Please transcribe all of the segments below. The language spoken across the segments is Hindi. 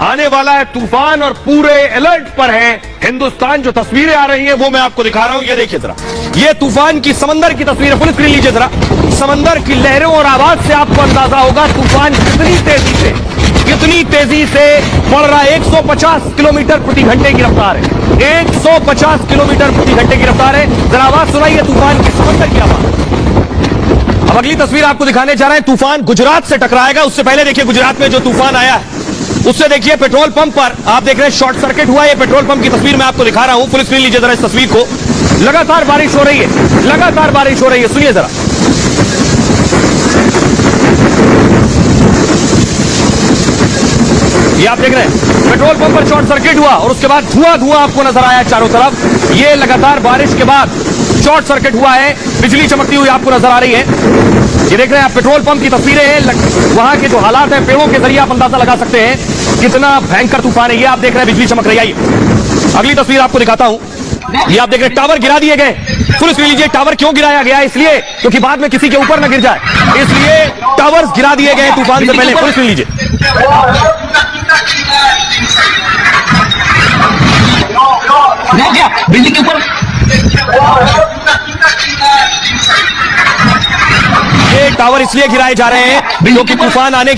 आने वाला है तूफान और पूरे अलर्ट पर है हिंदुस्तान। जो तस्वीरें आ रही हैं वो मैं आपको दिखा रहा हूं, ये देखिए जरा, ये तूफान की समंदर की तस्वीर है। फुल स्क्रीन लीजिए जरा। समंदर की लहरों और आवाज से आपको अंदाजा होगा तूफान कितनी तेजी से बढ़ रहा है। 150 किलोमीटर प्रति घंटे की रफ्तार है। 150 किलोमीटर प्रति घंटे की रफ्तार है। जरा आवाज सुनाइए तूफान की, समंदर की आवाज। अब अगली तस्वीर आपको दिखाने जा रहे हैं। तूफान गुजरात से टकराएगा। उससे पहले देखिए गुजरात में जो तूफान आया है उससे देखिए पेट्रोल पंप पर आप देख रहे हैं शॉर्ट सर्किट हुआ है। पेट्रोल पंप की तस्वीर मैं आपको दिखा रहा हूं। फुल स्क्रीन लीजिए जरा इस तस्वीर को। लगातार बारिश हो रही है, लगातार बारिश हो रही है। सुनिए जरा। ये आप देख रहे हैं पेट्रोल पंप पर शॉर्ट सर्किट हुआ और उसके बाद धुआं आपको नजर आया चारों तरफ। ये लगातार बारिश के बाद शॉर्ट सर्किट हुआ है। बिजली चमकती हुई आपको नजर आ रही है। ये देख रहे हैं आप पेट्रोल पंप की तस्वीरें हैं। वहां के जो हालात हैं पेड़ों के जरिए आप अंदाजा लगा सकते हैं कितना भयंकर तूफान है। ये आप देख रहे हैं बिजली चमक रही है। अगली तस्वीर आपको दिखाता हूं। ये आप देख रहे हैं टावर गिरा दिए गए। फुल स्क्रीन लीजिए। टावर क्यों गिराया गया? इसलिए क्योंकि बाद में किसी के ऊपर न गिर जाए, इसलिए टावर्स गिरा दिए गए तूफान से पहले। फुल स्क्रीन लीजिए। बिल्डिंग के ऊपर ये टावर इसलिए गिराए जा रहे हैं क्योंकि तूफान आने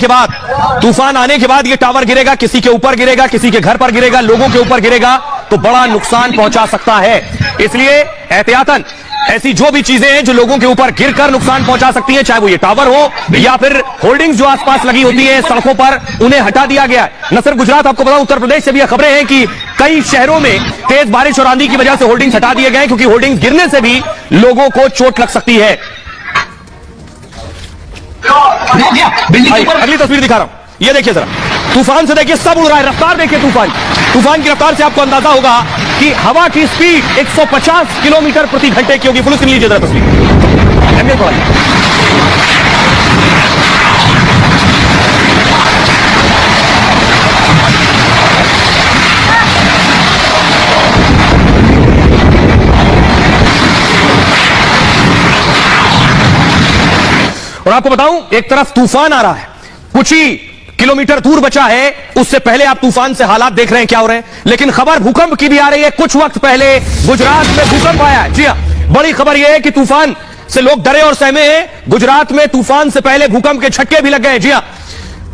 के बाद ये टावर गिरेगा, किसी के ऊपर गिरेगा, किसी के घर पर गिरेगा, लोगों के ऊपर गिरेगा तो बड़ा नुकसान पहुंचा सकता है। इसलिए एहतियातन ऐसी जो भी चीजें हैं जो लोगों के ऊपर गिरकर नुकसान पहुंचा सकती हैं, चाहे वो ये टावर हो या फिर होर्डिंग्स जो आसपास लगी होती है सड़कों पर, उन्हें हटा दिया गया है। न सिर्फ गुजरात, आपको बताऊं उत्तर प्रदेश से भी खबरें हैं कि कई शहरों में तेज बारिश और आंधी की वजह से होर्डिंग्स हटा दिए गए क्योंकि होर्डिंग्स गिरने से भी लोगों को चोट लग सकती है। अगली तस्वीर दिखा रहा हूं, ये देखिए जरा। तूफान से देखिए सब उड़ रहा है। रफ्तार देखिए तूफान की रफ्तार से आपको अंदाजा होगा कि हवा की स्पीड 150 किलोमीटर प्रति घंटे की होगी। फुल स्क्रीन लीजिए जरा तस्वीर। और आपको बताऊं एक तरफ तूफान आ रहा है, कुछ ही किलोमीटर दूर बचा है, उससे पहले आप तूफान से हालात देख रहे हैं क्या हो रहे हैं। लेकिन खबर भूकंप की भी आ रही है। कुछ वक्त पहले गुजरात में भूकंप आया है। जी हां, बड़ी खबर यह है कि तूफान से लोग डरे और सहमे हैं। गुजरात में तूफान से पहले भूकंप के झटके भी लग गए। जी हां,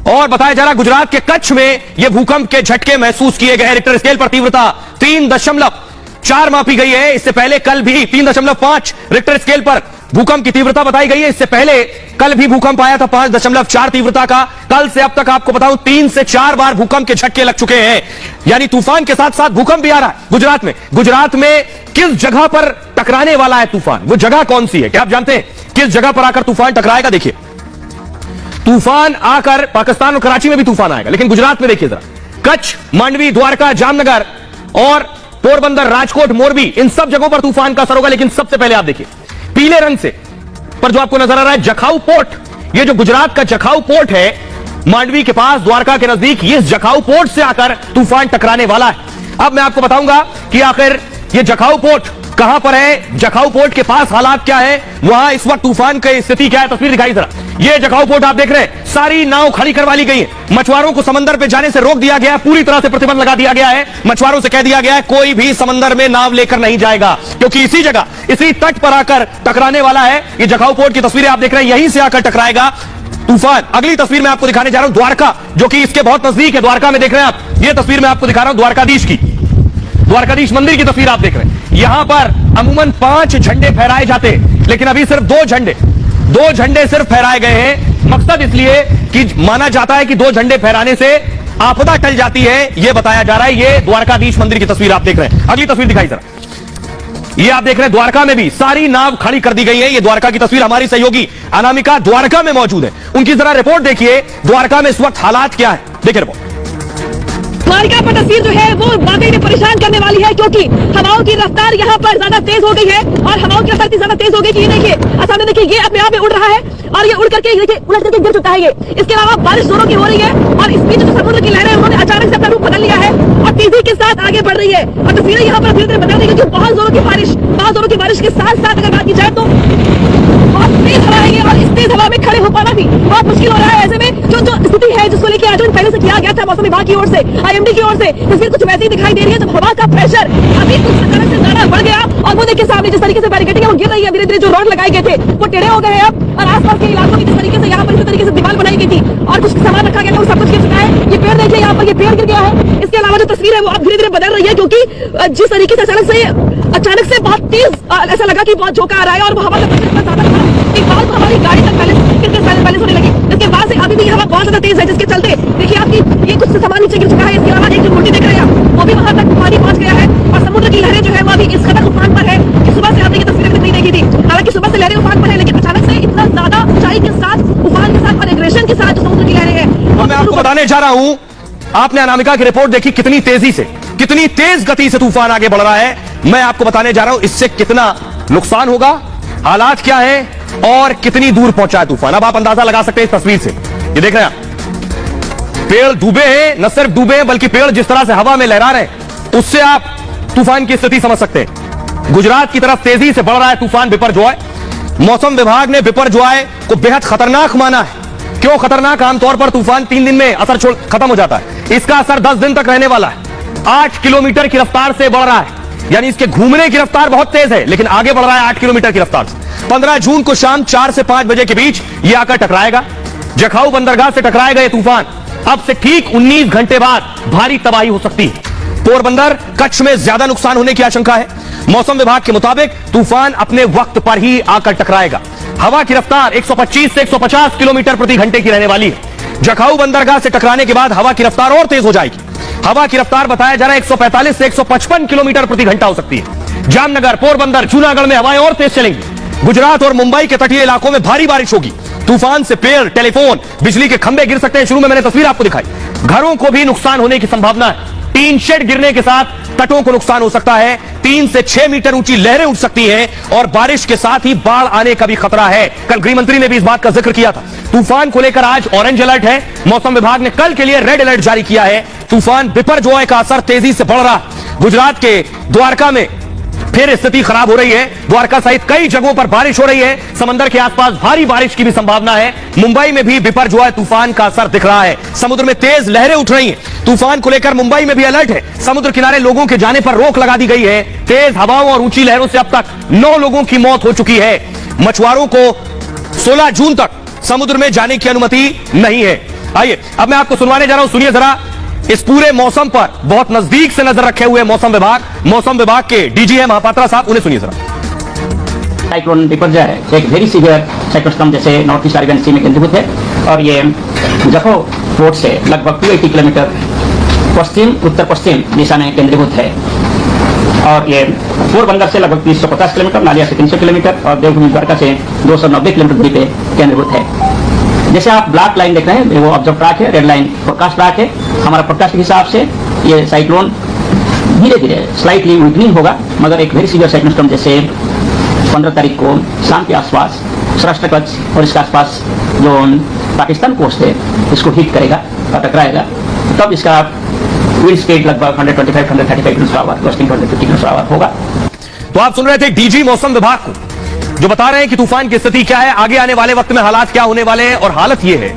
और बताया जा रहा है गुजरात के कच्छ में यह भूकंप के झटके महसूस किए गए। रिक्टर स्केल पर तीव्रता 3.4 मापी गई है। इससे पहले कल भी 3.5 रिक्टर स्केल पर भूकंप की तीव्रता बताई गई है। इससे पहले कल भी भूकंप आया था 5.4 तीव्रता का। कल से अब तक आपको बताऊं 3 से 4 बार भूकंप के झटके लग चुके हैं। यानी तूफान के साथ साथ भूकंप भी आ रहा है गुजरात में। गुजरात में किस जगह पर टकराने वाला है तूफान, वो जगह कौन सी है क्या आप जानते हैं? किस जगह पर आकर तूफान टकराएगा? देखिए तूफान आकर पाकिस्तान और कराची में भी तूफान आएगा, लेकिन गुजरात में देखिए जरा, कच्छ, मांडवी, द्वारका, जामनगर और पोरबंदर, राजकोट, मोरबी, इन सब जगहों पर तूफान का असर होगा। लेकिन सबसे पहले आप देखिए पीले रंग से पर जो आपको नजर आ रहा है जखाऊ पोर्ट, ये जो गुजरात का जखाऊ पोर्ट है मांडवी के पास, द्वारका के नजदीक, ये जखाऊ पोर्ट से आकर तूफान टकराने वाला है। अब मैं आपको बताऊंगा कि आखिर ये जखाऊ पोर्ट कहां पर है, जखाऊ पोर्ट के पास हालात क्या है, वहां इस वक्त तूफान की स्थिति क्या है। तस्वीर दिखाई जरा। ये जखाऊ पोर्ट आप देख रहे हैं, सारी नाव खड़ी करवा ली गई है। मछुआरों को समंदर पे जाने से रोक दिया गया है, पूरी तरह से प्रतिबंध लगा दिया गया है। मछुआरों से कह दिया गया है कोई भी समंदर में नाव लेकर नहीं जाएगा, क्योंकि इसी जगह, इसी तट पर आकर टकराने वाला है। ये जखाऊ पोर्ट की तस्वीरें आप देख रहे हैं, यहीं से आकर टकराएगा तूफान। अगली तस्वीर मैं आपको दिखाने जा रहा हूं द्वारका, जो कि इसके बहुत नजदीक है। द्वारका में देख रहे हैं आप, ये तस्वीर मैं आपको दिखा रहा हूं द्वारकाधीश की, द्वारकाधीश मंदिर की तस्वीर आप देख रहे हैं। यहां पर अमूमन 5 झंडे फहराए जाते हैं, लेकिन अभी सिर्फ 2 झंडे सिर्फ फहराए गए हैं। मकसद इसलिए कि माना जाता है कि 2 झंडे फहराने से आपदा टल जाती है, यह बताया जा रहा है। ये द्वारकाधीश मंदिर की तस्वीर आप देख रहे हैं। अगली तस्वीर दिखाई जरा। ये आप देख रहे हैं द्वारका में भी सारी नाव खड़ी कर दी गई है। ये द्वारका की तस्वीर, हमारी सहयोगी अनामिका द्वारका में मौजूद है, उनकी जरा रिपोर्ट देखिए। द्वारका में इस वक्त हालात क्या है, देखिए रिपोर्ट। द्वारका पर तस्वीर जो है वो वाकई में परेशान करने वाली है, क्योंकि हवाओं की रफ्तार यहाँ पर ज्यादा तेज हो गई है और हवाओं की रफ्तार ज्यादा तेज हो गई कि ये देखिए सामने देखिए ये अपने आप में उड़ रहा है और ये उड़ करके देखिए उलट करके गिर चुका है ये। इसके अलावा बारिश जोरों की हो रही है और इस बीच जो समुद्र की लहरें उन्होंने अचानक से अपना रूप बदल लिया है और तेजी के साथ आगे बढ़ रही है। और तस्वीरें यहाँ पर धीरे धीरे बदल रही है कि बहुत जोरों की बारिश के साथ साथ अगर बात की जाए तो बहुत तेज हवा है और इस तेज हवा में खड़े हो पाना भी बहुत मुश्किल हो रहा है। ऐसे में जो स्थिति है जिसको लेकर आकलन पहले से किया गया था मौसम विभाग की ओर से, IMD की ओर से, तस्वीर कुछ वैसी दिखाई दे रही है। जब हवा का प्रेशर अभी कुछ तरह से ज्यादा बढ़ गया और वो देखिए सामने जिस तरीके से बैरिकेडिंग है वो गिर रही है धीरे धीरे। जो रोड लगाए गए थे वो टेढ़े हो गए हैं अब, और आसपास के इलाकों में जिस तरीके से यहाँ पर इस तरीके से दीवार बनाई गई थी और कुछ सामान रखा गया था वो सब कुछ गिर चुका है। ये पेड़ देखिए, यहाँ पर ये पेड़ गिर गया है। इसके अलावा जो तस्वीर है वो अब धीरे धीरे बदल रही है, क्योंकि जिस तरीके से अचानक से बहुत तेज ऐसा लगा कि बहुत झोंका आ रहा है और वो हवा का प्रेशर इतना ज्यादा था, एक बार तो हमारी गाड़ी तक बैलेंस होने लगी। इसके बाद से अभी भी हवा बहुत ज्यादा तेज है, जिसके चलते देखिए आपकी ये कुछ सामान नीचे गिर चुका है। इसके अलावा एक जो मूर्ति देख रहे हैं आप, वो भी वहां तक पानी पहुंच गया है और समुद्र की लहरें जो है वो अभी इस कदर उफान पर है कि सुबह से आपने ये तस्वीरें नहीं देखी थी। हालांकि सुबह से लहरें उफान पर है, लेकिन अचानक से इतना ज्यादा ऊंचाई के साथ, उफान के साथ और एग्रेशन के साथ जो समुद्र की लहरें हैं, मैं आपको बताने जा रहा हूं, आपने अनामिका की रिपोर्ट देखी, कितनी तेजी से, कितनी तेज गति से तूफान आगे बढ़ रहा है। मैं आपको बताने जा रहा हूं इससे कितना नुकसान होगा, हालात क्या है और कितनी दूर पहुंचा है तूफान। अब आप अंदाजा लगा सकते हैं इस तस्वीर से। ये देख रहे हैं आप, पेड़ डूबे हैं, न सिर्फ डूबे हैं बल्कि पेड़ जिस तरह से हवा में लहरा रहे हैं उससे आप तूफान की स्थिति समझ सकते हैं। गुजरात की तरफ तेजी से बढ़ रहा है तूफान बिपरजॉय। मौसम विभाग ने बिपरजॉय को बेहद खतरनाक माना है। क्यों खतरनाक? आमतौर पर तूफान 3 दिन में असर खत्म हो जाता है, इसका असर 10 दिन तक रहने वाला है। 8 किलोमीटर की रफ्तार से बढ़ रहा है, यानी इसके घूमने की रफ्तार बहुत तेज है लेकिन आगे बढ़ रहा है 8 किलोमीटर की रफ्तार से। 15 जून को शाम 4 से 5 बजे के बीच यह आकर टकराएगा, जखाऊ बंदरगाह से टकराएगा यह तूफान। अब से ठीक 19 घंटे बाद भारी तबाही हो सकती है। पोरबंदर, कच्छ में ज्यादा नुकसान होने की आशंका है। मौसम विभाग के मुताबिक तूफान अपने वक्त पर ही आकर टकराएगा। हवा की रफ्तार 125 से 150 किलोमीटर प्रति घंटे की रहने वाली है। जखाऊ बंदरगाह से टकराने के बाद हवा की रफ्तार और तेज हो जाएगी। हवा की रफ्तार बताया जा रहा है 145 से 155 किलोमीटर प्रति घंटा हो सकती है। जामनगर, पोरबंदर, जूनागढ़ में हवाएं और तेज चलेंगी। गुजरात और मुंबई के तटीय इलाकों में भारी बारिश होगी। तूफान से पेड़, टेलीफोन, बिजली के खंभे गिर सकते हैं। शुरू में मैंने तस्वीर आपको दिखाई। घरों को भी नुकसान होने की संभावना है। टीन शेड गिरने के साथ तटों को नुकसान हो सकता है। 3 से 6 मीटर ऊंची लहरें उठ सकती हैं और बारिश के साथ ही बाढ़ आने का भी खतरा है। कल गृह मंत्री ने भी इस बात का जिक्र किया था। तूफान को लेकर आज ऑरेंज अलर्ट है। मौसम विभाग ने कल के लिए रेड अलर्ट जारी किया है। तूफान बिपरजॉय का असर तेजी से बढ़ रहा है। गुजरात के द्वारका में फिर स्थिति खराब हो रही है। द्वारका सहित कई जगहों पर बारिश हो रही है। समंदर के आसपास भारी बारिश की भी संभावना है। मुंबई में भी बिपरजॉय तूफान का असर दिख रहा है। समुद्र में तेज लहरें उठ रही हैं। तूफान को लेकर मुंबई में भी अलर्ट है। समुद्र किनारे लोगों के जाने पर रोक लगा दी गई है। तेज हवाओं और ऊंची लहरों से अब तक 9 लोगों की मौत हो चुकी है। मछुआरों को 16 जून तक समुद्र में जाने की अनुमति नहीं है। आइए अब मैं आपको सुनवाने जा रहा हूं, सुनिए जरा। इस पूरे मौसम पर बहुत नजदीक से नजर रखे हुए मौसम विभाग के डीजी है महापात्रा साहब, उन्हें सुनिए जरा। साइक्लोन बिपरजॉय एक वेरी सीवियर साइक्लोस्टॉर्म जैसे नॉर्थ ईस्ट अरेबियन सी में केंद्रीभूत है और ये जखौ पोर्ट से लगभग 280 किलोमीटर पश्चिम उत्तर पश्चिम दिशा में केंद्रीभूत है और ये पोरबंदर से लगभग 350 किलोमीटर, नालिया से 300 किलोमीटर और देवभूमि द्वारका से 290 किलोमीटर दूरी पे केंद्रीभूत है। जैसे आप ब्लैक लाइन देख रहे हैं वो ऑब्जर्व ट्रैक है, रेड लाइन फोरकास्ट ट्रैक है। हमारा फोरकास्ट के हिसाब से ये साइक्लोन धीरे धीरे स्लाइटली वीकनिंग होगा, मगर एक वेरी सीवियर साइक्लोन जैसे 15 तारीख को शाम के आसपास सौराष्ट्र कच्छ और इसके आसपास जो पाकिस्तान कोस्ट है इसको हिट करेगा और टकराएगा। तब इसका विंड स्पीड लगभग 125-135 किलोमीटर/आवर, गस्टिंग 150 किलोमीटर/आवर होगा। तो आप सुन रहे थे डीजी मौसम विभाग को, जो बता रहे हैं कि तूफान की स्थिति क्या है, आगे आने वाले वक्त में हालात क्या होने वाले हैं। और हालत यह है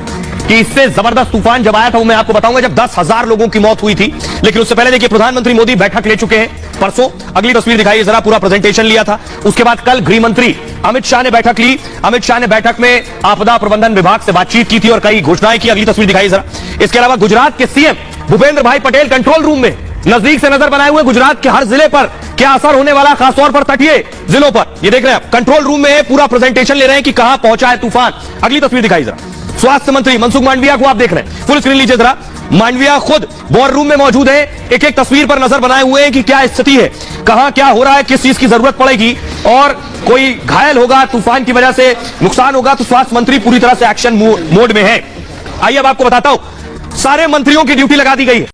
कि इससे जबरदस्त तूफान जब आया था वो मैं आपको बताऊंगा जब 10,000 लोगों की मौत हुई थी। लेकिन उससे पहले देखिए प्रधानमंत्री मोदी बैठक ले चुके हैं परसों। अगली तस्वीर दिखाइए जरा, पूरा प्रेजेंटेशन लिया था। उसके बाद कल गृह मंत्री अमित शाह ने बैठक ली। अमित शाह ने बैठक में आपदा प्रबंधन विभाग से बातचीत की थी और कई घोषणाएं की। अगली तस्वीर दिखाइए जरा। इसके अलावा गुजरात के सीएम भूपेंद्र भाई पटेल कंट्रोल रूम में नजदीक से नजर बनाए हुए गुजरात के हर जिले पर क्या असर होने वाला, खासतौर पर तटीय जिलों पर। ये देख रहे हैं आप, कंट्रोल रूम में पूरा प्रेजेंटेशन ले रहे हैं कि कहां पहुंचा है तूफान। अगली तस्वीर दिखाई जरा। स्वास्थ्य मंत्री मनसुख मांडविया को आप देख रहे हैं, फुल स्क्रीन लीजिए जरा। मांडविया खुद वॉर रूम में मौजूद है, एक एक तस्वीर पर नजर बनाए हुए हैं कि क्या स्थिति है, कहां क्या हो रहा है, किस चीज की जरूरत पड़ेगी और कोई घायल होगा, तूफान की वजह से नुकसान होगा तो स्वास्थ्य मंत्री पूरी तरह से एक्शन मोड में है। आइए अब आपको बताता हूं, सारे मंत्रियों की ड्यूटी लगा दी गई है।